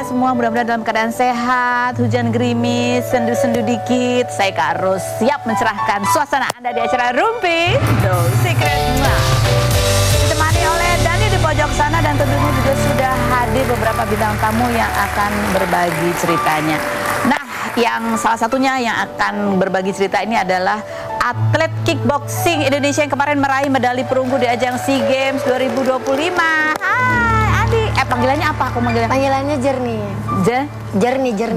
semua mudah-mudahan dalam keadaan sehat, hujan gerimis, sendu-sendu dikit. Saya Kak Ros siap mencerahkan suasana Anda di acara Rumpi No Secret. Ditemani oleh Dani di pojok sana dan tentunya juga sudah hadir beberapa bintang tamu yang akan berbagi ceritanya. Nah, yang salah satunya yang akan berbagi cerita ini adalah atlet kickboxing Indonesia yang kemarin meraih medali perunggu di ajang SEA Games 2025. Hai Adi, panggilannya apa aku manggilnya? Panggilannya Jernih.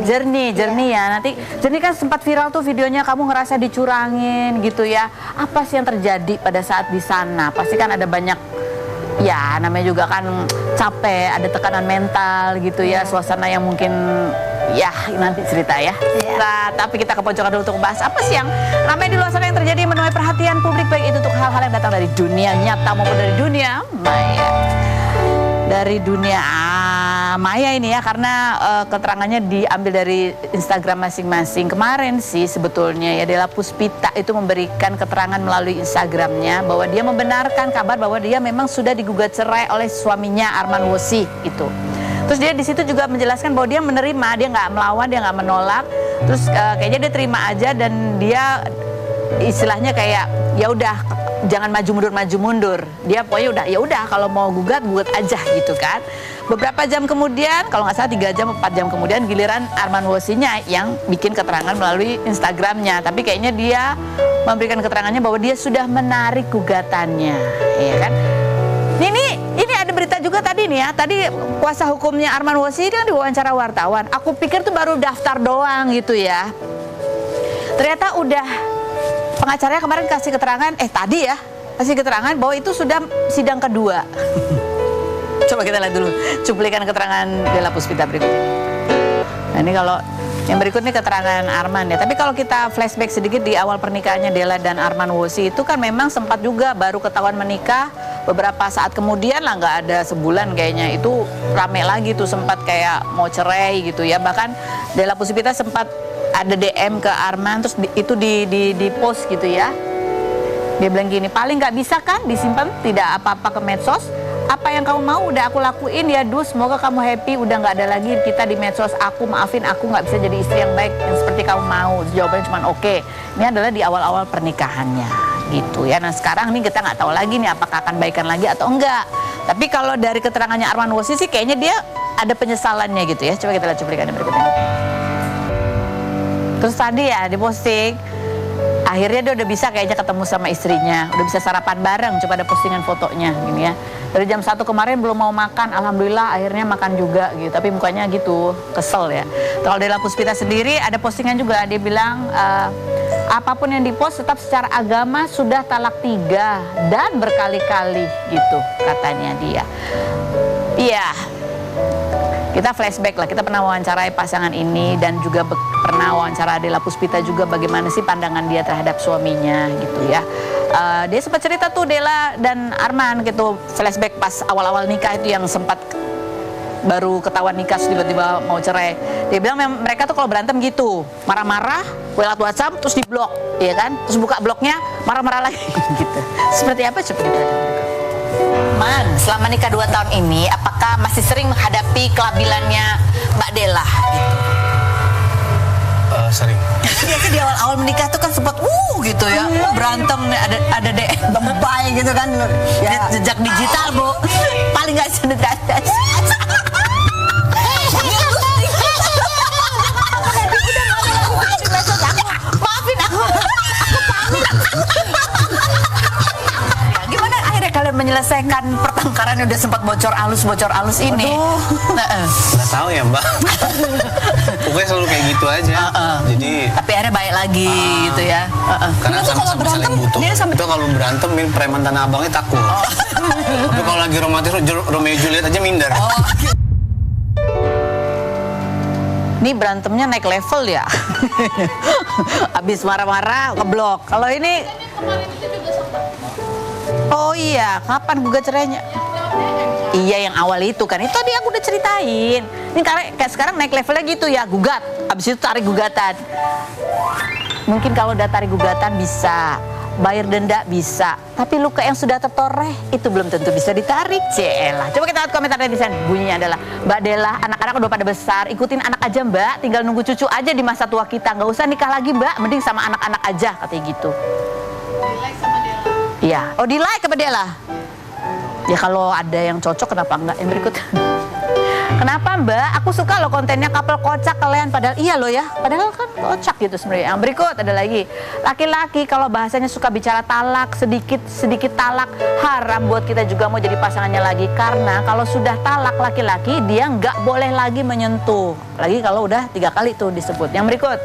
Jernih ya. Nanti Jernih kan sempat viral tuh videonya kamu ngerasa dicurangin gitu ya. Apa sih yang terjadi pada saat di sana? Pasti kan ada banyak, ya namanya juga kan capek, ada tekanan mental gitu ya, suasana yang mungkin ya nanti cerita ya. Nah, tapi kita ke pojokan dulu untuk bahas apa sih yang ramai di luar sana yang terjadi menuai perhatian publik, baik itu untuk hal-hal yang datang dari dunia nyata maupun dari dunia maya. Dari dunia maya ini ya, karena keterangannya diambil dari Instagram masing-masing. Kemarin sih sebetulnya ya Della Puspita itu memberikan keterangan melalui Instagramnya bahwa dia membenarkan kabar bahwa dia memang sudah digugat cerai oleh suaminya Arman Wosi itu. Terus dia di situ juga menjelaskan bahwa dia menerima, dia nggak melawan, dia nggak menolak. Terus kayaknya dia terima aja dan dia istilahnya kayak ya udah jangan maju mundur. Dia pokoknya ya udah kalau mau gugat aja gitu kan. Beberapa jam kemudian, kalau nggak salah 3 jam 4 jam kemudian giliran Arman Wosinya yang bikin keterangan melalui Instagramnya. Tapi kayaknya dia memberikan keterangannya bahwa dia sudah menarik gugatannya, ya kan? Ini ada berita juga tadi nih ya. Tadi kuasa hukumnya Arman Wosi kan diwawancara wartawan. Aku pikir tuh baru daftar doang gitu ya. Ternyata udah pengacaranya kemarin kasih keterangan, kasih keterangan bahwa itu sudah sidang kedua. Coba kita lihat dulu cuplikan keterangan Della Puspita berikut. Nah, ini kalau yang berikut ini keterangan Arman ya. Tapi kalau kita flashback sedikit di awal pernikahannya Della dan Arman Wosi itu kan memang sempat juga baru ketahuan menikah beberapa saat kemudian lah, nggak ada sebulan kayaknya itu rame lagi tuh, sempat kayak mau cerai gitu ya. Bahkan Della Puspita sempat ada DM ke Arman, terus itu di post gitu ya. Dia bilang gini, paling nggak bisa kan disimpan tidak apa-apa ke medsos. Apa yang kamu mau udah aku lakuin ya Dus, semoga kamu happy, udah nggak ada lagi kita di medsos. Aku maafin, aku nggak bisa jadi istri yang baik yang seperti kamu mau. Jawabannya cuma oke. Ini adalah di awal-awal pernikahannya gitu ya. Nah sekarang nih kita nggak tahu lagi nih apakah akan baikan lagi atau enggak. Tapi kalau dari keterangannya Arman Wosi sih kayaknya dia ada penyesalannya gitu ya. Coba kita lihat cuplikannya berikutnya. Terus tadi ya diposting, akhirnya dia udah bisa kayaknya ketemu sama istrinya, udah bisa sarapan bareng. Coba ada postingan fotonya gini ya. Dari jam 1 kemarin belum mau makan, alhamdulillah akhirnya makan juga gitu. Tapi mukanya gitu, kesel ya. Kalau Della Puspita sendiri ada postingan juga, dia bilang apapun yang dipost tetap secara agama sudah talak 3 dan berkali-kali gitu katanya dia. Iya. Kita flashback lah, kita pernah wawancarai pasangan ini dan juga pernah wawancara Della Puspita juga bagaimana sih pandangan dia terhadap suaminya gitu ya. Dia sempat cerita tuh Della dan Arman gitu, flashback pas awal-awal nikah itu yang sempat baru ketahuan nikah tiba-tiba mau cerai. Dia bilang mereka tuh kalau berantem gitu, marah-marah, lewat WhatsApp terus diblok, ya kan? Terus buka bloknya, marah-marah lagi gitu. Seperti apa coba kita lihat. Man, selama nikah 2 tahun ini, apakah masih sering menghadapi kelabilannya Mbak Della gitu? Sering. Biasanya di awal-awal menikah tuh kan sempat gitu ya, berantem ada DM lebay gitu kan, ya. Jejak digital Bu, paling nggak sengaja. Maafin aku pamit. Gimana akhirnya kalian menyelesaikan pertengkaran yang udah sempat bocor alus ini? Nggak tahu ya Mbak. Pokoknya selalu kayak gitu aja. Jadi tapi akhirnya baik lagi gitu ya. Karena sama-sama saling butuh. Itu kalau berantem preman Tanah Abangnya takut. Itu kalau lagi romantis Romeo Juliet aja minder. Ini berantemnya naik level ya. Abis marah-marah ngeblok. Kalau ini oh iya, kapan gugat cerainya? Iya yang awal itu kan, itu tadi aku udah ceritain. Ini kayak sekarang naik levelnya gitu ya, gugat. Abis itu tarik gugatan. Mungkin kalau udah tarik gugatan bisa bayar denda bisa, tapi luka yang sudah tertoreh itu belum tentu bisa ditarik. Celah. Coba kita lihat komentar netizen. Bunyinya adalah, Mbak Della, anak-anak udah pada besar, ikutin anak aja Mbak, tinggal nunggu cucu aja di masa tua kita, nggak usah nikah lagi Mbak, mending sama anak-anak aja, katanya gitu. Di like sama Della. Iya, oh di like sama Della. Ya kalau ada yang cocok kenapa enggak? Yang berikut. Kenapa Mbak? Aku suka loh kontennya couple kocak kalian. Padahal iya loh ya. Padahal kan kocak gitu sebenarnya. Yang berikut ada lagi. Laki-laki kalau bahasanya suka bicara talak, sedikit talak, haram buat kita juga mau jadi pasangannya lagi. Karena kalau sudah talak laki-laki, dia nggak boleh lagi menyentuh. Lagi kalau udah 3 kali tuh disebut. Yang berikut.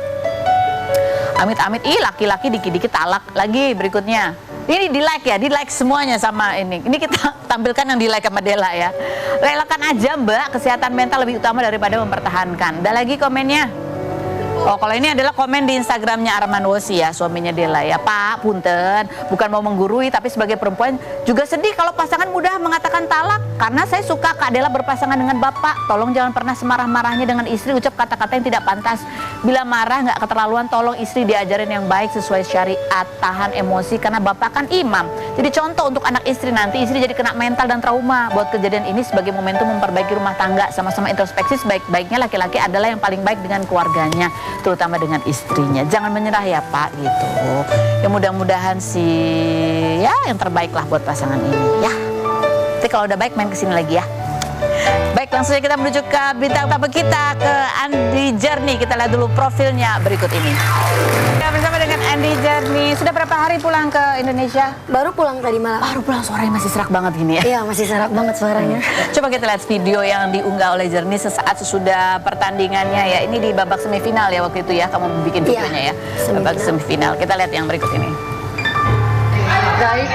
Amit-amit, laki-laki dikit-dikit talak. Lagi berikutnya. Ini di like ya, di like semuanya sama ini. Ini kita tampilkan yang di like sama Della ya. Relakan aja Mbak, kesehatan mental lebih utama daripada mempertahankan. Ada lagi komennya. Oh, kalau ini adalah komen di Instagramnya Arman Wosi ya, suaminya Della ya. Pak, punten, bukan mau menggurui, tapi sebagai perempuan juga sedih kalau pasangan mudah mengatakan talak. Karena saya suka Kak Della berpasangan dengan Bapak. Tolong jangan pernah semarah-marahnya dengan istri, ucap kata-kata yang tidak pantas. Bila marah nggak keterlaluan, tolong istri diajarin yang baik sesuai syariat. Tahan emosi karena Bapak kan imam. Jadi contoh untuk anak istri, nanti istri jadi kena mental dan trauma. Buat kejadian ini sebagai momentum memperbaiki rumah tangga. Sama-sama introspeksi, sebaik-baiknya laki-laki adalah yang paling baik dengan keluarganya, terutama dengan istrinya. Jangan menyerah ya Pak gitu. Ya mudah-mudahan sih ya yang terbaik lah buat pasangan ini ya. Nanti kalau udah baik main kesini lagi ya. Baik, langsung saja kita menuju ke bintang tamu kita, ke Andi Jerni. Kita lihat dulu profilnya berikut ini. Kita bersama dengan Andi Jerni. Sudah berapa hari pulang ke Indonesia? Baru pulang tadi malam. Baru pulang, suaranya masih serak banget gini ya. Iya, masih serak banget suaranya. Coba kita lihat video yang diunggah oleh Jerni sesaat sesudah pertandingannya ya. Ini di babak semifinal ya waktu itu ya, kamu bikin videonya ya. Babak semifinal. Kita lihat yang berikut ini. Guys,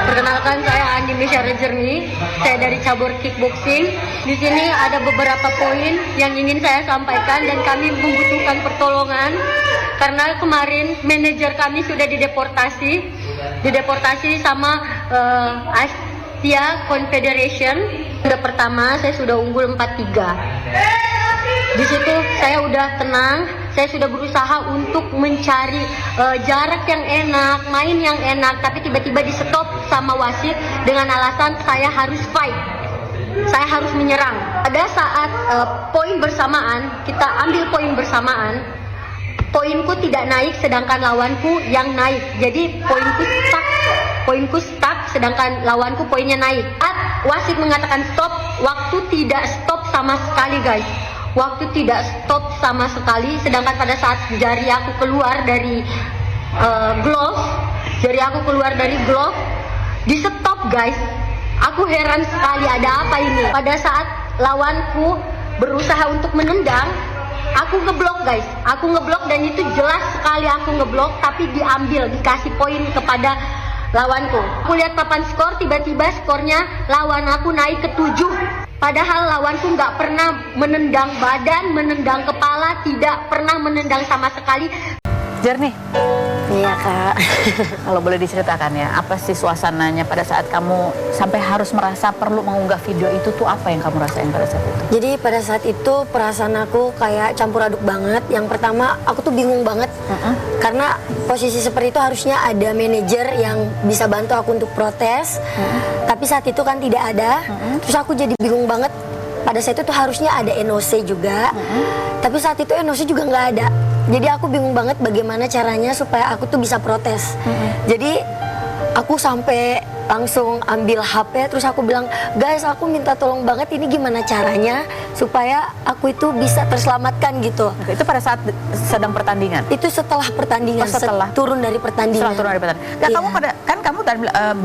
perkenalkan saya Andi Misyara Jerni. Saya dari cabur kickboxing. Di sini ada beberapa poin yang ingin saya sampaikan dan kami membutuhkan pertolongan karena kemarin manajer kami sudah dideportasi sama Asia Confederation. Udah pertama saya sudah unggul 4-3. Di situ saya udah tenang, saya sudah berusaha untuk mencari jarak yang enak, main yang enak, tapi tiba-tiba di stop sama wasit dengan alasan saya harus fight, saya harus menyerang. Pada saat poin bersamaan, kita ambil poin bersamaan, poinku tidak naik sedangkan lawanku yang naik, jadi poinku stuck sedangkan lawanku poinnya naik. Saat wasit mengatakan stop, waktu tidak stop sama sekali guys. Waktu tidak stop sama sekali, sedangkan pada saat jari aku keluar dari glove, di stop guys. Aku heran sekali, ada apa ini? Pada saat lawanku berusaha untuk menendang, aku ngeblok guys, dan itu jelas sekali aku ngeblok, tapi diambil, dikasih poin kepada lawanku. Aku lihat papan skor, tiba-tiba skornya lawan aku naik ke 7. Padahal lawanku nggak pernah menendang badan, menendang kepala, tidak pernah menendang sama sekali. Jerni. Iya Kak. Kalau boleh diceritakan ya, apa sih suasananya pada saat kamu sampai harus merasa perlu mengunggah video itu tuh, apa yang kamu rasain pada saat itu? Jadi pada saat itu perasaan aku kayak campur aduk banget. Yang pertama aku tuh bingung banget karena posisi seperti itu harusnya ada manajer yang bisa bantu aku untuk protes. Tapi saat itu kan tidak ada. Terus aku jadi bingung banget. Pada saat itu tuh harusnya ada NOC juga. Tapi saat itu NOC juga nggak ada. Jadi aku bingung banget bagaimana caranya supaya aku tuh bisa protes. Jadi aku sampai langsung ambil HP, terus aku bilang, guys aku minta tolong banget, ini gimana caranya supaya aku itu bisa terselamatkan gitu. Itu pada saat sedang pertandingan? Itu setelah pertandingan, setelah turun dari pertandingan. Setelah turun dari pertandingan. Nah, kamu tadi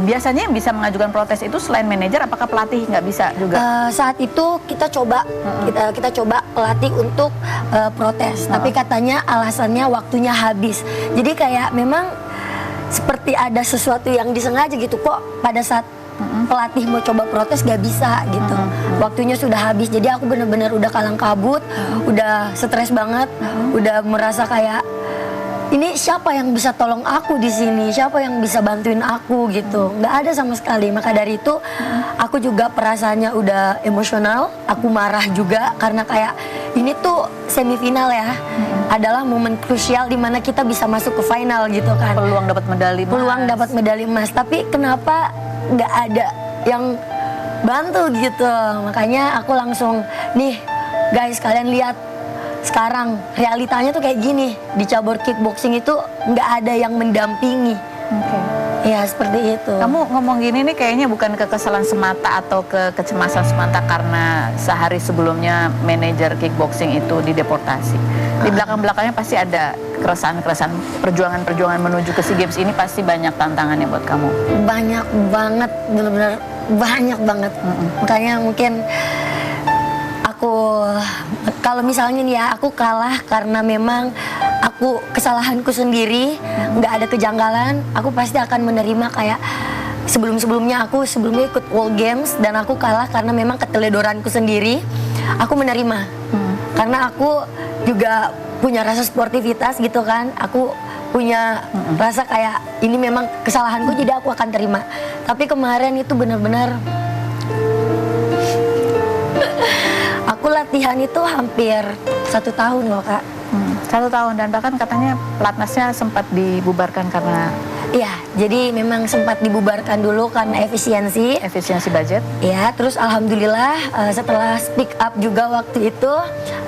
biasanya yang bisa mengajukan protes itu selain manajer, apakah pelatih nggak bisa juga? Saat itu kita coba pelatih untuk protes, tapi katanya alasannya waktunya habis. Jadi kayak memang seperti ada sesuatu yang disengaja gitu, kok pada saat pelatih mau coba protes gak bisa gitu. Waktunya sudah habis, jadi aku bener-bener udah kalang kabut, udah stres banget, udah merasa kayak ini siapa yang bisa tolong aku di sini, siapa yang bisa bantuin aku gitu. Nggak ada sama sekali. Maka dari itu aku juga perasaannya udah emosional, aku marah juga karena kayak ini tuh semifinal ya. adalah momen krusial di mana kita bisa masuk ke final gitu kan. Peluang dapat medali emas. Peluang dapat medali emas, tapi kenapa nggak ada yang bantu gitu. Makanya aku langsung, nih guys, kalian lihat sekarang realitanya tuh kayak gini. Di cabur kickboxing itu nggak ada yang mendampingi. Oke. Ya seperti itu. Kamu ngomong gini nih kayaknya bukan kekesalan semata atau kecemasan semata karena sehari sebelumnya manajer kickboxing itu dideportasi. Di belakang-belakangnya pasti ada keresahan-keresahan, perjuangan-perjuangan menuju ke SEA Games ini pasti banyak tantangannya buat kamu. Banyak banget, benar-benar banyak banget. Makanya mungkin aku, kalau misalnya nih ya, aku kalah karena memang aku kesalahanku sendiri, nggak ada kejanggalan, aku pasti akan menerima kayak sebelumnya ikut World Games dan aku kalah karena memang keteledoranku sendiri, aku menerima. Karena aku juga punya rasa sportivitas gitu kan, aku punya rasa kayak ini memang kesalahanku jadi aku akan terima. Tapi kemarin itu benar-benar aku latihan itu hampir 1 tahun loh Kak. 1 tahun dan bahkan katanya pelatnasnya sempat dibubarkan karena Iya, jadi memang sempat dibubarkan dulu karena efisiensi budget. Ya, terus alhamdulillah setelah speak up juga waktu itu,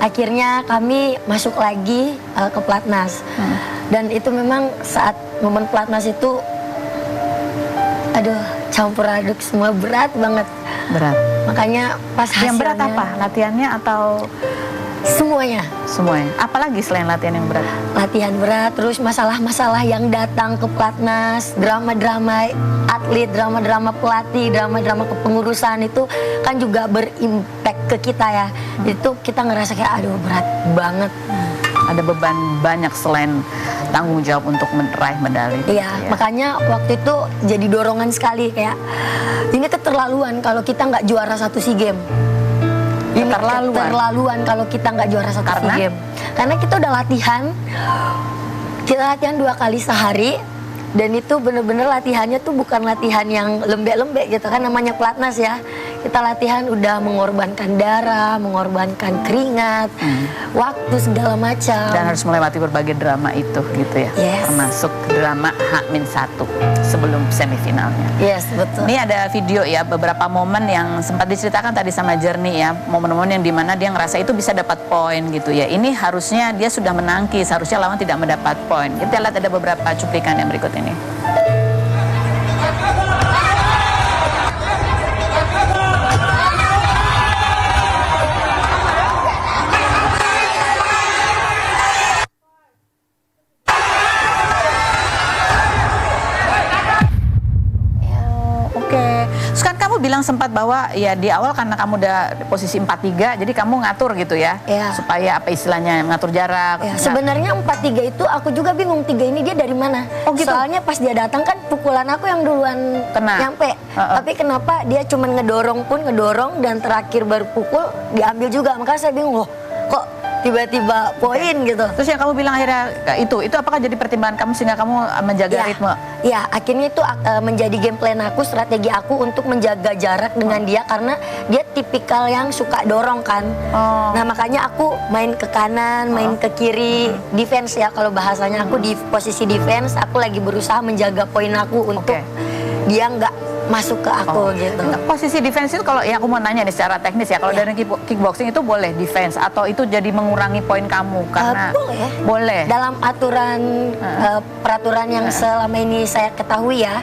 akhirnya kami masuk lagi ke pelatnas. Dan itu memang saat momen pelatnas itu, aduh, campur aduk semua, berat banget. Berat. Makanya pas hasilnya. Yang berat apa? Latihannya atau semuanya? Semuanya. Apalagi selain latihan yang berat? Latihan berat, terus masalah-masalah yang datang ke pelatnas, drama-drama atlet, drama-drama pelatih, drama-drama kepengurusan itu kan juga berimpact ke kita ya. Itu kita ngerasa kayak aduh berat banget. Ada beban banyak selain tanggung jawab untuk meraih medali. Iya, gitu ya. makanya waktu itu jadi dorongan sekali kayak ini keterlaluan kalau kita nggak juara 1 SEA Games. Ini keterlaluan kalau kita nggak juara 1 SEA Games. Karena kita udah latihan, kita latihan 2 kali sehari, dan itu bener-bener latihannya tuh bukan latihan yang lembek-lembek gitu kan, namanya pelatnas ya. Kita latihan udah mengorbankan darah, mengorbankan keringat, waktu segala macam. Dan harus melewati berbagai drama itu gitu ya. Yes. Termasuk drama H-1 sebelum semifinalnya. Yes, betul. Ini ada video ya, beberapa momen yang sempat diceritakan tadi sama Jernih ya, momen-momen yang dimana dia ngerasa itu bisa dapat poin gitu ya. Ini harusnya dia sudah menangkis, harusnya lawan tidak mendapat poin. Kita lihat ada beberapa cuplikan yang berikut ini. Bilang sempat bahwa ya di awal karena kamu udah posisi 4-3 jadi kamu ngatur gitu ya, supaya apa istilahnya ngatur jarak. Ya, sebenarnya 4-3 itu aku juga bingung 3 ini dia dari mana. Oh gitu. Soalnya pas dia datang kan pukulan aku yang duluan nyampe. Tapi kenapa dia cuma ngedorong dan terakhir baru pukul diambil juga. Makanya saya bingung loh, kok tiba-tiba poin gitu. Terus yang kamu bilang akhirnya itu apakah jadi pertimbangan kamu sehingga kamu menjaga ritme? Ya, akhirnya itu menjadi game plan aku, strategi aku untuk menjaga jarak dengan dia karena dia tipikal yang suka dorong kan. Nah makanya aku main ke kanan, main ke kiri, defense ya kalau bahasanya. Aku di posisi defense, aku lagi berusaha menjaga poin aku untuk dia nggak masuk ke aku gitu. Posisi defense itu kalau ya aku mau nanya nih secara teknis ya, kalau dari kickboxing itu boleh defense atau itu jadi mengurangi poin kamu karena boleh. Dalam aturan peraturan yang selama ini saya ketahui ya,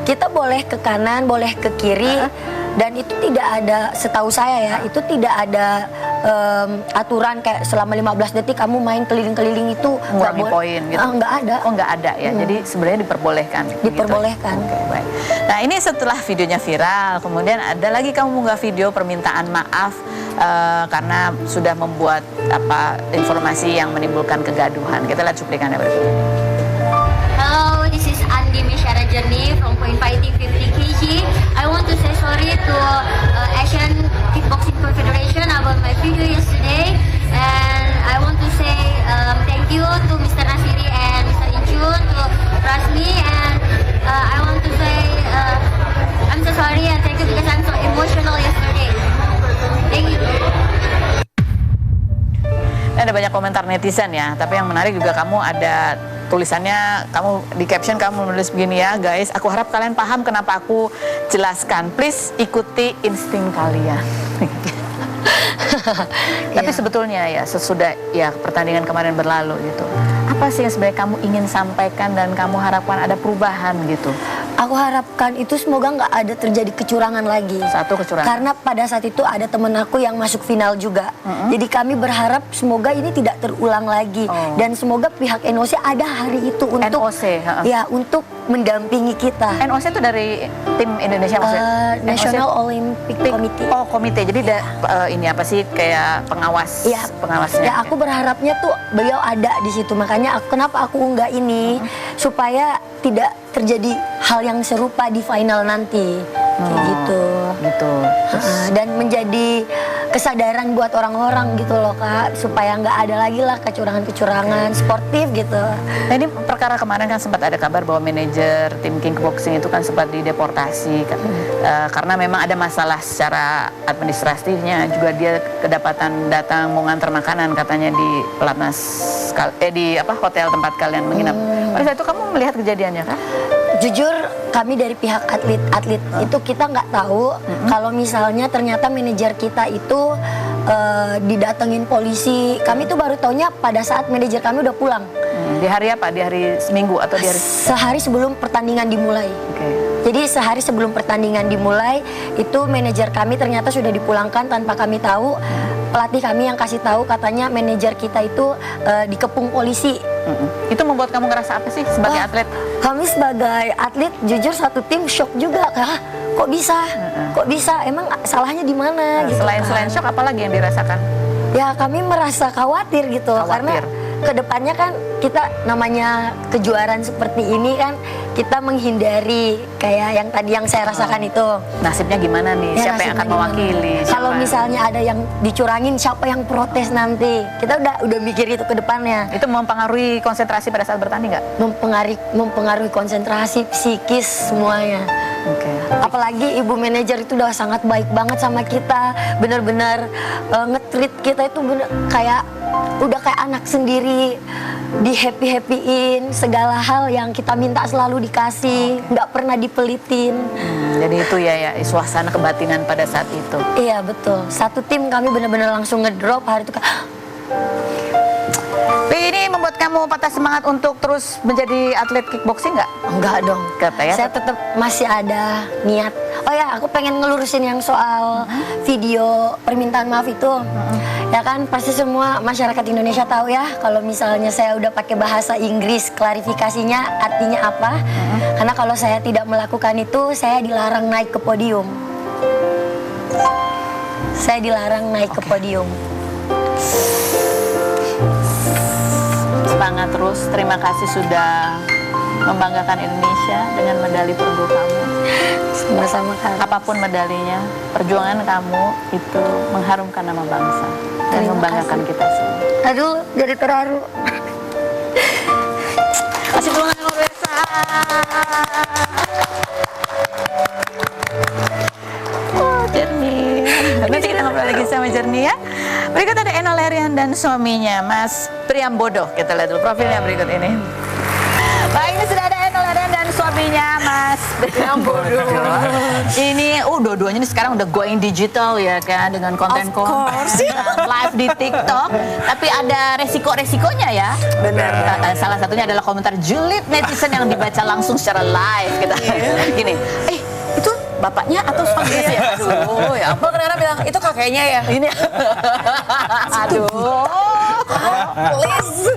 kita boleh ke kanan, boleh ke kiri, dan itu tidak ada, setahu saya ya, itu tidak ada aturan kayak selama 15 detik kamu main keliling-keliling itu mengurangi poin gitu. Nggak ada. Oh nggak ada ya. Jadi sebenarnya diperbolehkan. Diperbolehkan. Gitu. Baik. Nah ini setelah videonya viral, kemudian ada lagi kamu mengunggah video permintaan maaf karena sudah membuat informasi yang menimbulkan kegaduhan. Kita lihat cuplikannya berikut ini. Hello, this is Andi Misyara Jernih from Point Fighting 50 kg. I want to say sorry to Asian Kickboxing Confederation about my video yesterday, and I want to say thank you to Mr. Nasiri and Mr. Inchun to trust me, and I want to say I'm so sorry and thank you because I'm so emotional yesterday. Thank you. Dan ada banyak komentar netizen ya, tapi yang menarik juga kamu ada tulisannya, kamu di caption kamu menulis begini ya, guys, aku harap kalian paham kenapa aku jelaskan. Please ikuti insting kalian. Tapi sebetulnya ya sesudah ya pertandingan kemarin berlalu gitu, apa sih yang sebenarnya kamu ingin sampaikan dan kamu harapkan ada perubahan gitu? Aku harapkan itu semoga nggak ada terjadi kecurangan lagi. Satu kecurangan. Karena pada saat itu ada temen aku yang masuk final juga. Jadi kami berharap semoga ini tidak terulang lagi. Dan semoga pihak NOC ada hari itu untuk NOC, ya untuk mendampingi kita. NOC itu dari tim Indonesia maksudnya? National Olympic Committee. Oh, komite. Jadi ini apa sih kayak pengawas? Iya, pengawasnya. Ya aku berharapnya tuh beliau ada di situ. Makanya kenapa aku unggah ini supaya tidak terjadi hal yang serupa di final nanti. Kayak gitu. Gitu. Dan menjadi kesadaran buat orang-orang gitu loh Kak, supaya nggak ada lagi lah kecurangan-kecurangan sportif gitu. Nah, ini perkara kemarin kan sempat ada kabar bahwa manajer tim kickboxing itu kan sempat dideportasi kan, karena memang ada masalah secara administratifnya, juga dia kedapatan datang mau nganter makanan katanya di pelatnas di hotel tempat kalian menginap. Pada saat itu kamu melihat kejadiannya kan? Jujur kami dari pihak atlet itu kita nggak tahu kalau misalnya ternyata manajer kita itu didatengin polisi. Kami tuh baru taunya pada saat manajer kami udah pulang. Di hari apa? Di hari Seminggu atau di hari? Sehari sebelum pertandingan dimulai. Jadi sehari sebelum pertandingan dimulai itu manajer kami ternyata sudah dipulangkan tanpa kami tahu. Pelatih kami yang kasih tahu katanya manajer kita itu dikepung polisi. Itu membuat kamu ngerasa apa sih sebagai atlet? Kami sebagai atlet jujur satu tim shock juga Kak. Kok bisa? Kok bisa? Emang salahnya di mana? Gitu, selain shock apa lagi yang dirasakan? Ya kami merasa khawatir gitu karena kedepannya kan kita namanya kejuaraan seperti ini kan kita menghindari kayak yang tadi yang saya rasakan itu. Nasibnya gimana nih? Ya, siapa yang akan mewakili? Kalau misalnya ada yang dicurangin, siapa yang protes nanti? Kita udah mikir itu ke depannya. Itu mempengaruhi konsentrasi pada saat bertanding nggak? Mempengaruhi konsentrasi, psikis semuanya. Apalagi ibu manajer itu udah sangat baik banget sama kita, bener-bener nge-treat kita itu bener kayak udah kayak anak sendiri, di happy-happyin, segala hal yang kita minta selalu dikasih, nggak pernah dipelitin. Jadi itu ya suasana kebatinan pada saat itu. Iya betul, satu tim kami bener-bener langsung ngedrop hari itu. Ini membuat kamu patah semangat untuk terus menjadi atlet kickboxing nggak? Enggak dong. Ya? Saya tetap masih ada niat. Oh ya, aku pengen ngelurusin yang soal video permintaan maaf itu. Ya kan, pasti semua masyarakat Indonesia tahu ya kalau misalnya saya udah pakai bahasa Inggris, klarifikasinya artinya apa. Karena kalau saya tidak melakukan itu, saya dilarang naik ke podium. Saya dilarang naik ke podium. Semangat terus, terima kasih sudah membanggakan Indonesia dengan medali perunggu kamu. Sama-sama Kak. Apapun medalinya, perjuangan kamu itu mengharumkan nama bangsa dan membanggakan kita semua. Aduh, jadi terharu. Kasih tepuk tangan pemirsa. Jernih. Nanti kita ngobrol lagi sama Jernih ya. Berikut ada Eno Lerian dan suaminya Mas Priambodo. Kita lihat dulu profilnya berikut ini. Baik, ini sudah ada Eno Lerian dan suaminya Mas Priambodo. Ini, dua-duanya ini sekarang udah going digital ya kan, dengan konten-konten live di TikTok. Tapi ada resiko-resikonya ya. Benar. Salah satunya adalah komentar julid netizen yang dibaca langsung secara live. Kita gini, itu bapaknya atau suaminya sih? Aduh, ya ampun. Karena bilang itu kakeknya ya. Ini, aduh, Please.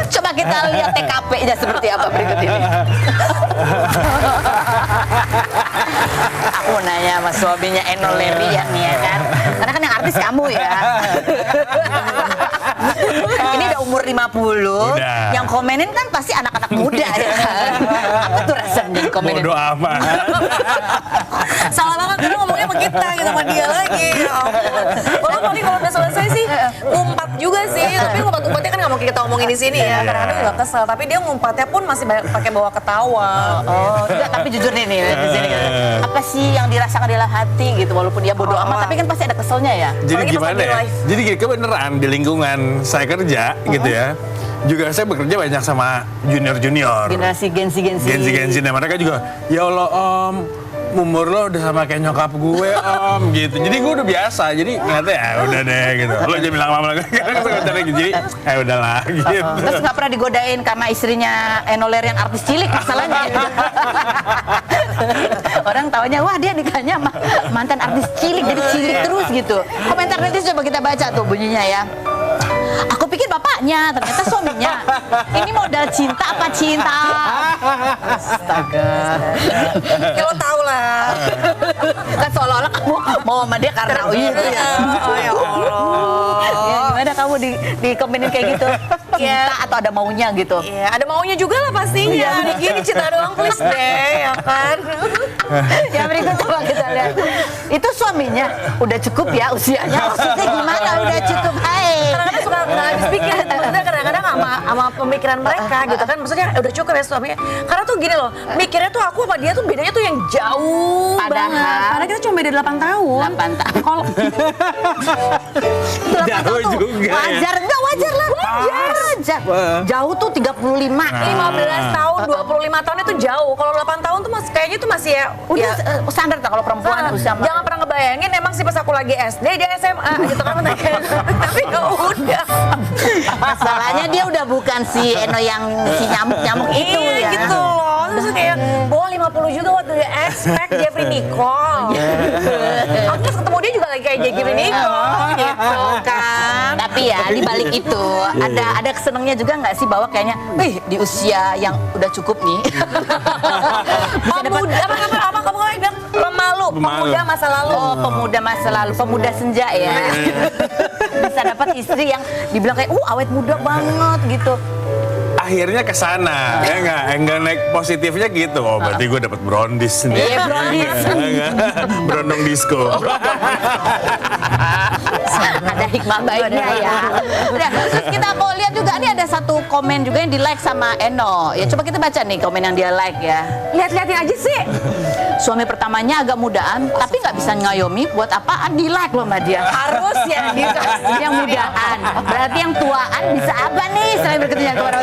coba kita lihat TKP-nya seperti apa berikut ini. Aku nanya sama suaminya Eno Lerian nih ya kan, karena kan yang artis kamu ya. Ini udah umur 50, yang komenin kan pasti anak-anak muda ya kan. Apa tuh rasanya komenin? Bodo amat. Salah banget karena ngomongnya sama kita gitu, sama dia lagi. Ya ampun. Walaupun tadi kalau udah selesai sih ngumpat juga sih, tapi ngumpat-ngumpatnya kan nggak mungkin kita omongin di sini ya. Kadang-kadang juga kesel, tapi dia ngumpatnya pun masih pakai bawa ketawa. Enggak, tapi jujur nih di sini. Apa apa sih yang dirasakan dalam hati gitu, walaupun dia bodoh amat, tapi kan pasti ada keselnya ya. Jadi Apalagi pas gimana lagi ya? live. Jadi gini, kebenaran di lingkungan saya kerja gitu ya. Juga saya bekerja banyak sama junior-junior. Generasi Gen Z. Gensi-gensi, nah mereka juga, ya Allah Om, umur lo udah sama kayak nyokap gue Om gitu. Jadi gue udah biasa, jadi ngeliatnya ya udah deh gitu. Lo jangan bilang lama lagi, jadi ya udahlah gitu. Terus nggak pernah digodain karena istrinya Enoler yang artis cilik masalahnya. Orang taunya wah dia nikahnya sama mantan artis cilik, jadi cilik terus gitu. Komentar netizen coba kita baca tuh bunyinya ya. Aku pikir bapaknya, ternyata suaminya. Ini modal cinta apa cinta? Astaga. Ya lo tau lah. Kan seolah-olah kamu mau sama dia karena itu ya. Oh ya Allah. Ya, gimana kamu di komenin kayak gitu? Cinta atau ada maunya gitu? Iya, ada maunya juga lah pastinya. Gini cinta doang please deh, ya kan? Ya berikut coba kita lihat. Itu suaminya udah cukup ya usianya. Maksudnya gimana udah cukup? Hai. Kadang-kadang suka nggak habis pikir, maksudnya kadang-kadang sama pemikiran mereka gitu kan, maksudnya udah cukup ya suaminya. Karena tuh gini loh, mikirnya tuh aku sama dia tuh bedanya tuh yang jauh Padahal- banget. Padahal kita cuma beda 8 tahun. 8 tahun. Kalau Jauh juga ya. Wajar, enggak wajar lah. Wajar. Jauh tuh 35. 15 tahun, 25 tahun itu jauh. Kalau 8 tahun tuh kayaknya tuh masih ya Udah ya, standar tak kalau perempuan usia jangan pernah ngebayangin emang sih pas aku lagi SD dia SMA gitu kan. Tapi ya udah. Masalahnya dia udah bukan si Eno yang si nyamuk-nyamuk itu Iya ya. gitu loh. Terus kayak, oh 50 juga what do you expect Jeffrey Nicole. Aku pas ketemu dia juga lagi kayak Jeffrey Nicole gitu kan. Tapi ya di balik itu ada kesenangnya juga nggak sih bahwa kayaknya, di usia yang udah cukup nih. Bisa dapat Apa kamu bilang pemalu, pemuda masa lalu. Oh, pemuda masa lalu, pemuda senja ya. Bisa dapat istri yang dibilang kayak, awet muda banget gitu. Akhirnya ke sana, ya enggak naik positifnya gitu. Oh, berarti gue dapat brondis nih. Iya, brondis. Brondong disco. Ada hikmah baiknya ya. Nah, terus kita mau lihat juga nih ada satu komen juga yang di like sama Eno. Ya coba kita baca nih komen yang dia like ya. Lihat-lihatin aja sih. Suami pertamanya agak mudaan, tapi nggak bisa ngayomi. Buat apaan di like loh sama dia? Harus ya dikasih. Yang mudaan. Berarti yang tuaan bisa apa nih? Selain berketujuan kepada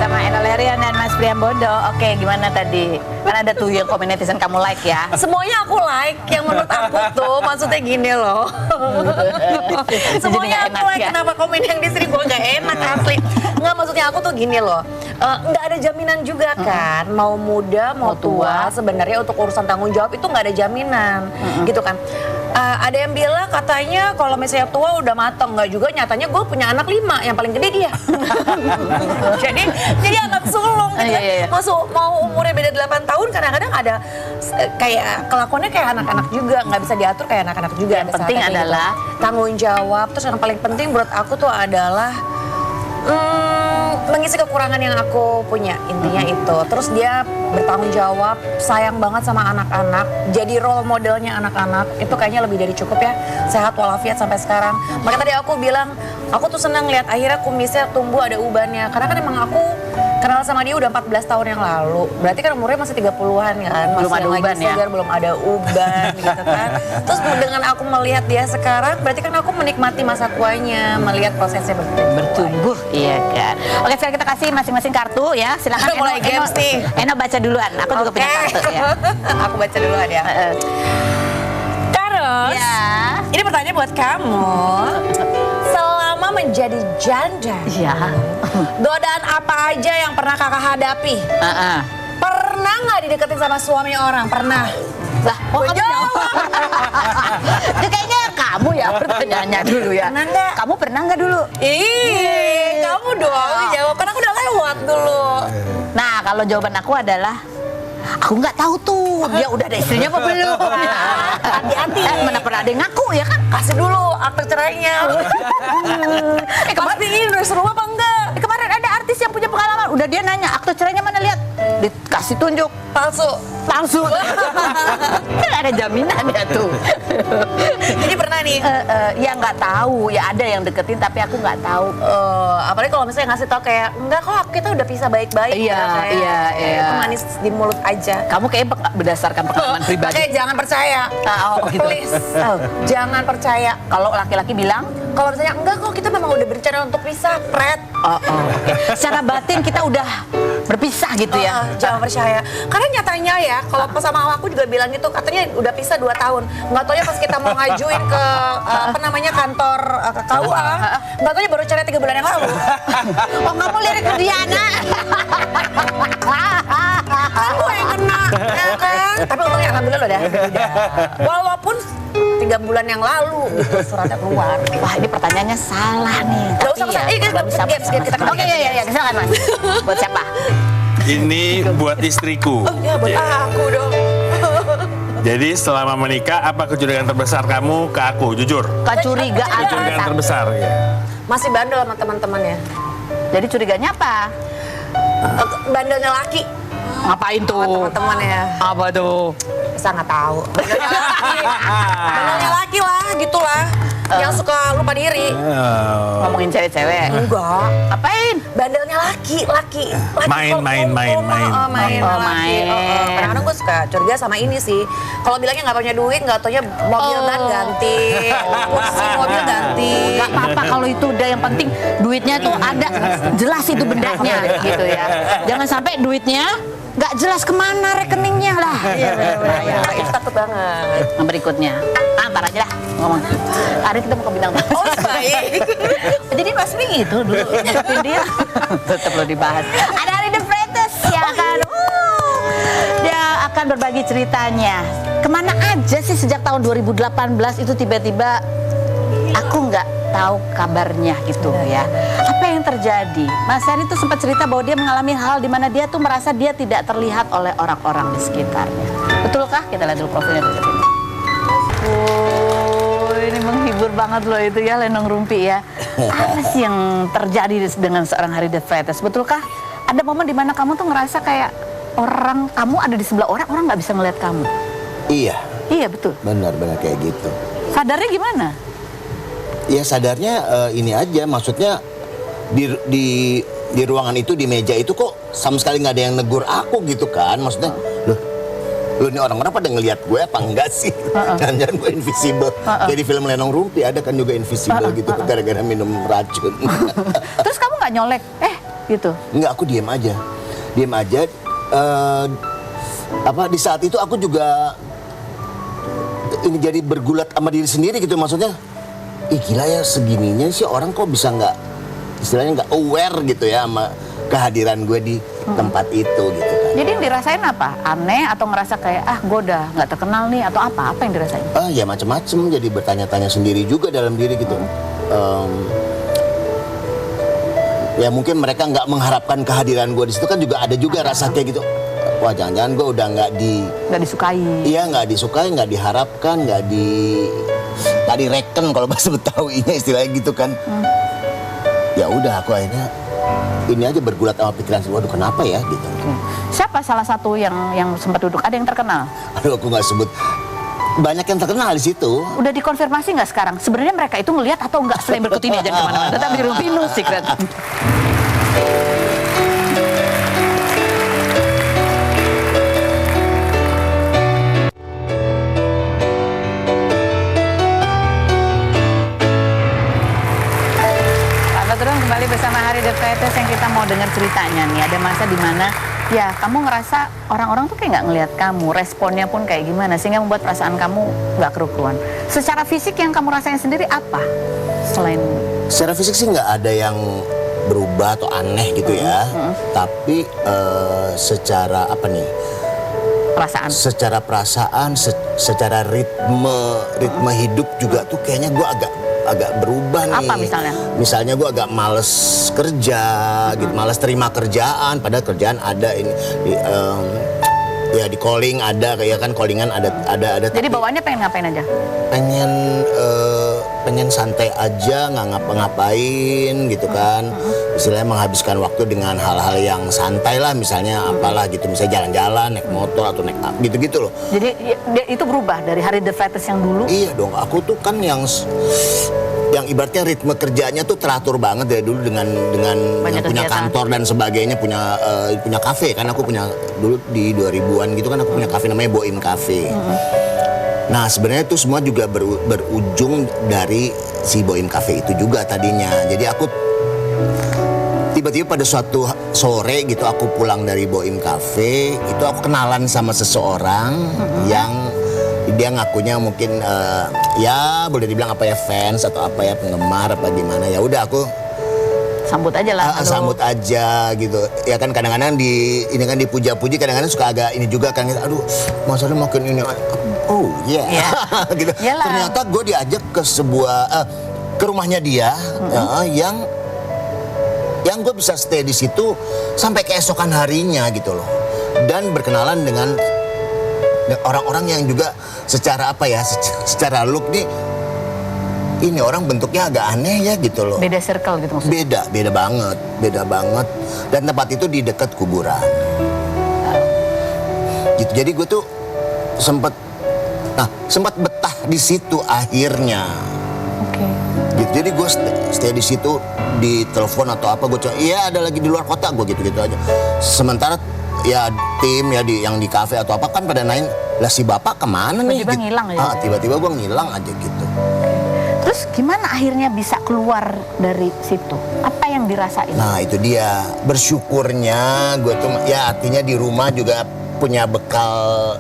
sama Eno Lerian dan Mas Priambodo. Oke, gimana tadi? Kan ada tuh yang komen netizen kamu like ya. Semuanya aku like, yang menurut aku tuh maksudnya gini loh. Semuanya Jadi nggak aku like, enak ya? kenapa komen yang di sini gue gak enak asli. Nggak, maksudnya aku tuh gini loh. Nggak ada jaminan juga kan, mau muda mau tua sebenarnya untuk urusan tanggung jawab itu nggak ada jaminan, gitu kan. Ada yang bilang katanya kalau misalnya tua udah mateng, nggak juga, nyatanya gue punya anak 5, yang paling gede dia. jadi anak sulung gitu kan. Iya. Mau umurnya beda 8 tahun kadang-kadang ada kayak kelakuannya kayak anak-anak juga, nggak bisa diatur kayak anak-anak juga. Yang ada penting saatnya kayak adalah gitu. Tanggung jawab. Terus yang paling penting menurut aku tuh adalah mengisi kekurangan yang aku punya, intinya itu. Terus dia bertanggung jawab, sayang banget sama anak-anak, jadi role modelnya anak-anak. Itu kayaknya lebih dari cukup ya, sehat walafiat sampai sekarang. Makanya tadi aku bilang, aku tuh senang lihat akhirnya kumisnya tumbuh, ada ubannya. Karena kan emang aku kenal sama dia udah 14 tahun yang lalu. Berarti kan umurnya masih 30-an kan, masih Belum ada yang lagi uban ya? segar, belum ada uban gitu kan. Terus dengan aku melihat dia sekarang, berarti kan aku menikmati masa tuanya, melihat prosesnya bertumbuh, iya kan. Oke, sekarang kita kasih masing-masing kartu ya. Silakan Udah mulai games nih. Eno baca duluan. Aku juga punya kartu ya. Aku baca duluan ya. Terus, Ya. ini pertanyaan buat kamu. Selama menjadi janda, Iya. godaan apa aja yang pernah kakak hadapi? Pernah nggak dideketin sama suami orang? Pernah. Lah, kamu jawab. Itu kayaknya kamu ya pertanyaannya dulu ya. Pernah nggak? Kamu pernah nggak dulu? Kamu dong jawab, karena aku udah lewat dulu. Nah, kalau jawaban aku adalah aku nggak tahu tuh dia udah ada istrinya apa belum. Hati-hati. Mana pernah ada yang ngaku ya kan? Kasih dulu akte cerainya. Kemarin Pastiin udah seru apa enggak? kemarin ada artis artis yang punya pengalaman. Udah dia nanya, akte cerainya mana, lihat. Dikasih tunjuk. Palsu. Palsu. Nggak ada jaminan ya tuh. Jadi pernah nih. Ya nggak tahu, ya ada yang deketin tapi aku nggak tahu. Apalagi kalau misalnya ngasih tau kayak enggak kok kita udah pisah baik-baik. Iya, Kayak, iya. Itu manis di mulut aja. Kamu kayak berdasarkan pengalaman pribadi. Makanya jangan percaya. Oh, gitu. Please. Jangan percaya. Kalau laki-laki bilang, Kalau misalnya enggak kok kita memang udah berencana untuk pisah, Pret. oke. Secara batin kita udah berpisah gitu ya. Jangan percaya. Karena nyatanya ya, kalau pas sama aku juga bilang gitu, katanya udah pisah 2 tahun. Nggak taunya pas kita mau ngajuin ke kantor ke KUA, nggak taunya baru cerai 3 bulan yang lalu. Oh, kamu lirik ke Diana. Aku yang kena, ya kan? Tapi untungnya alhamdulillah loh dah. Walaupun 3 bulan yang lalu gitu, suratnya keluar. Wah, ini pertanyaannya salah nih. Nggak usah, nggak usah. Kita Oke, ya, silakan Mas. Buat siapa? Ini buat istriku. Ya buat aku dong. Jadi selama menikah, apa kecurigaan terbesar kamu ke aku? Jujur. Kecurigaan Kecurigaan terbesar, ya. Masih bandel sama teman-temannya. Jadi curiganya apa? Bandelnya laki. Ngapain tuh? Teman-temannya. Apa tuh? Saya nggak tahu. Bandelnya laki lah, gitulah. Yang suka lupa diri. Ngomongin cewek-cewek. Enggak. Apain? Bandelnya laki. Main. Main. Oh, main. Kadang-kadang gue suka curiga sama ini sih. Kalau bilangnya nggak punya duit, nggak taunya mobil ban ganti, kursi mobil ganti. Gak apa-apa kalau itu udah, yang penting duitnya tuh ada, jelas itu bendanya gitu ya. Jangan sampai duitnya nggak jelas kemana rekeningnya lah. Iya benar-benar. Ya, itu takut banget. Yang berikutnya, ntar aja lah ngomong. Hari kita mau ke bintang tamu. Oh baik. Jadi Mas Ming itu dulu ngikutin dia. Tetap lo dibahas. Ada Ari The Freitas ya kan. Dia akan berbagi ceritanya. Kemana aja sih sejak tahun 2018 itu tiba-tiba aku nggak tahu kabarnya gitu ya. Apa yang terjadi? Mas Ari tuh sempat cerita bahwa dia mengalami hal di mana dia tuh merasa dia tidak terlihat oleh orang-orang di sekitarnya. Betulkah? Kita lihat dulu profilnya berikut ini. Ini menghibur banget loh itu ya, Lenong Rumpi ya. Apa sih yang terjadi dengan seorang Ari The Freitas? Betulkah ada momen di mana kamu tuh ngerasa kayak kamu ada di sebelah orang nggak bisa ngeliat kamu? Iya, Iya betul. benar-benar kayak gitu. Sadarnya gimana? Ya sadarnya ini aja, maksudnya di ruangan itu, di meja itu kok sama sekali nggak ada yang negur aku gitu kan. Maksudnya, loh ini orang-orang pada ngelihat gue apa enggak sih? Jangan-jangan gue invisible. Kayak di film Lenong Rumpi ada kan juga invisible gitu, gara-gara minum racun. Terus kamu nggak nyolek? Gitu. Enggak, aku diem aja. Di saat itu aku juga ini jadi bergulat sama diri sendiri gitu, maksudnya gila ya, segininya sih orang kok bisa istilahnya nggak aware gitu ya sama kehadiran gue di tempat itu gitu kan. Jadi yang dirasain apa? Aneh atau ngerasa kayak gue udah nggak terkenal nih atau apa? Apa yang dirasain? Ya macam-macam, jadi bertanya-tanya sendiri juga dalam diri gitu. Ya mungkin mereka nggak mengharapkan kehadiran gue di situ kan, juga ada juga rasa kayak gitu. Wah, jangan-jangan gue udah nggak disukai. Iya, nggak disukai, nggak diharapkan, nggak direken kalau bahasa Betawinya istilahnya gitu kan. Ya udah, aku akhirnya ini aja bergulat sama pikiran sih, waduh kenapa ya gitu. Siapa salah satu yang sempat duduk? Ada yang terkenal? Aduh, aku nggak sebut. Banyak yang terkenal di situ. Udah dikonfirmasi nggak sekarang? Sebenarnya mereka itu ngelihat atau nggak? Selain berikut ini aja kemana-mana. Tetap di Rumpi No Secret. Kembali bersama Ari The Freitas yang kita mau dengar ceritanya nih. Ada masa di mana ya kamu ngerasa orang-orang tuh kayak nggak ngelihat kamu, responnya pun kayak gimana sehingga membuat perasaan kamu nggak kerukuan. Secara fisik yang kamu rasain sendiri apa? Selain secara fisik sih nggak ada yang berubah atau aneh gitu ya. Tapi secara apa nih? perasaan? Secara perasaan, secara ritme hidup juga tuh kayaknya gue agak berubah nih. Apa misalnya? Misalnya gue agak males kerja, gitu, males terima kerjaan. Padahal kerjaan ada ini, ya di calling ada, kayak kan callingan ada. Jadi bawaannya pengen ngapain aja? Pengen pengen santai aja, nggak ngapa-ngapain gitu kan. Istilahnya menghabiskan waktu dengan hal-hal yang santai lah, misalnya apalah gitu, misalnya jalan-jalan, naik motor atau naik gitu-gitu loh. Jadi itu berubah dari hari The Flattest yang dulu. Iya dong, aku tuh kan yang ibaratnya ritme kerjanya tuh teratur banget dari dulu dengan Banyak yang punya kegiatan. kantor dan sebagainya, punya kafe kan, aku punya dulu di 2000-an gitu kan, aku punya kafe namanya Boim Cafe. Nah sebenarnya itu semua juga berujung dari si Boim Cafe itu juga tadinya. Jadi aku tiba-tiba pada suatu sore gitu aku pulang dari Boim Cafe, itu aku kenalan sama seseorang yang dia ngakunya mungkin ya boleh dibilang apa ya, fans atau apa ya, penggemar apa gimana. Ya udah aku Sambut aja lah. halo. sambut aja gitu. Ya kan kadang-kadang ini kan dipuja-puji, kadang-kadang suka agak ini juga kan, aduh Mas Ari makin ini. Oh yeah. Iya. gitu. Iyalah. Ternyata gue diajak ke sebuah ke rumahnya dia yang gue bisa stay di situ sampai keesokan harinya gitu loh. Dan berkenalan dengan orang-orang yang juga secara apa ya, secara look nih, ini orang bentuknya agak aneh ya gitu loh. Beda circle gitu maksudnya. Beda banget. Dan tempat itu di dekat kuburan. Gitu. Jadi gue tuh sempat betah di situ akhirnya. Oke. Gitu. Jadi gue stay di situ, di telepon atau apa gue coba, iya ada lagi di luar kota, gue gitu-gitu aja. Sementara ya tim ya yang di kafe atau apa kan pada naik, lah si bapak kemana nih? Tiba-tiba ngilang aja. Tiba-tiba gue ngilang aja gitu. Terus gimana akhirnya bisa keluar dari situ? Apa yang dirasain? Nah itu dia, bersyukurnya gue tuh ya artinya di rumah juga punya bekal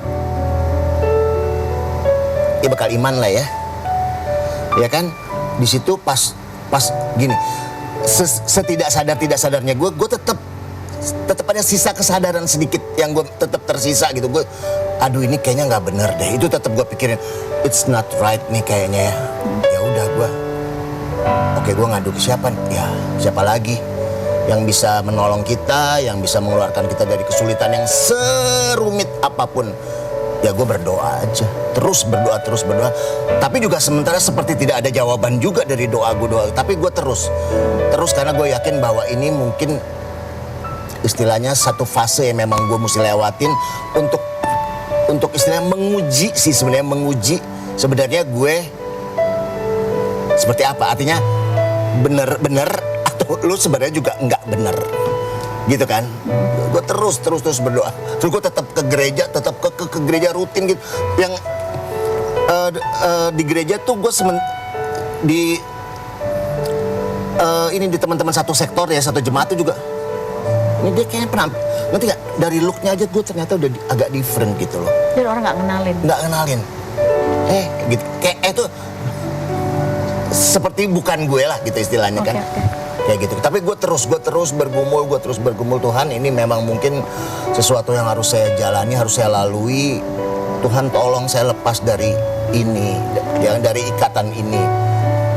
iman lah ya. Ya kan di situ pas gini, setidak sadarnya gue tetap ada sisa kesadaran sedikit yang gue tetap tersisa gitu. Gue aduh ini kayaknya nggak bener deh, itu tetap gue pikirin it's not right nih kayaknya ya. Ya udah oke gue ngadu ke siapa? Ya siapa lagi yang bisa menolong kita, yang bisa mengeluarkan kita dari kesulitan yang serumit apapun. Ya gue berdoa aja, terus berdoa. Tapi juga sementara seperti tidak ada jawaban juga dari doa. Tapi gue terus karena gue yakin bahwa ini mungkin istilahnya satu fase yang memang gue mesti lewatin untuk istilahnya menguji sebenarnya gue seperti apa. Artinya bener atau lu sebenarnya juga nggak bener gitu kan. Gue terus berdoa. Terus gue tetap ke gereja, ke gereja rutin gitu. Yang di gereja tuh gue ini di teman-teman satu sektor ya, satu jemaat tuh juga. Ini dia kayaknya pernah, ngerti gak? Dari looknya aja gue ternyata udah agak different gitu loh. Jadi orang nggak kenalin. Gitu. Kayak itu seperti bukan gue lah gitu istilahnya kan. Kayak gitu. Tapi gue terus bergumul Tuhan, ini memang mungkin sesuatu yang harus saya jalani, harus saya lalui. Tuhan tolong saya lepas dari ini, dari ikatan ini.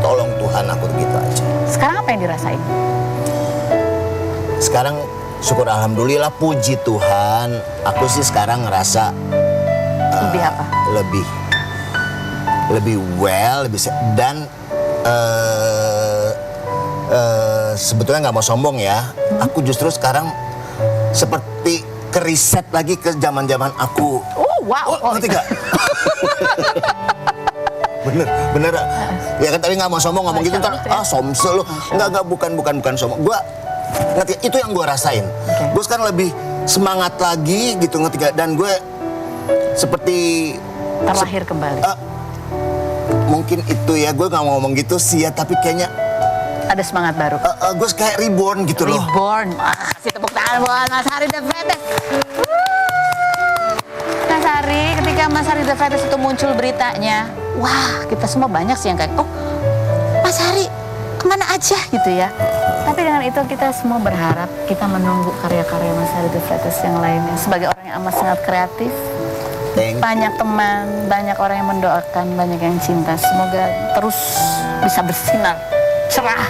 Tolong Tuhan, aku gitu aja. Sekarang apa yang dirasain? Sekarang syukur alhamdulillah, puji Tuhan, aku sih sekarang ngerasa Lebih apa? Lebih well, dan sebetulnya nggak mau sombong ya, aku justru sekarang seperti keriset lagi ke zaman aku. Oh wow. Ngerti gak? bener ya kan, tapi nggak mau sombong ngomong gitu ntar somse lu. Nggak bukan sombong. Gua ngerti, itu yang gue rasain. Gue sekarang lebih semangat lagi gitu, ngerti gak? Dan gue seperti Terlahir kembali. Mungkin itu ya, gue nggak mau ngomong gitu sih ya, tapi kayaknya Ada semangat baru. gue kayak reborn gitu loh. Reborn. Kasih tepuk tangan buat Mas Hari The Flattest. Mas Hari, ketika Mas Hari The Flattest itu muncul beritanya, wah kita semua banyak sih yang kayak, oh Mas Hari kemana aja gitu ya. Tapi dengan itu kita semua berharap, kita menunggu karya-karya Mas Hari The Flattest yang lainnya. Sebagai orang yang amat sangat kreatif, banyak teman, banyak orang yang mendoakan, banyak yang cinta. Semoga terus bisa bersinar, cerah.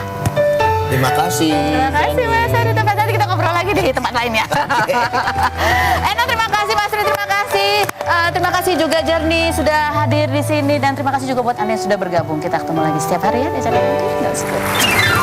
Terima kasih. Terima kasih Mas Hari The Flattest. Nanti kita ngobrol lagi di tempat lain ya. Terima kasih Mas Hari, terima kasih. Terima kasih juga Jernih sudah hadir di sini dan terima kasih juga buat Anda yang sudah bergabung. Kita ketemu lagi setiap hari ya di channel.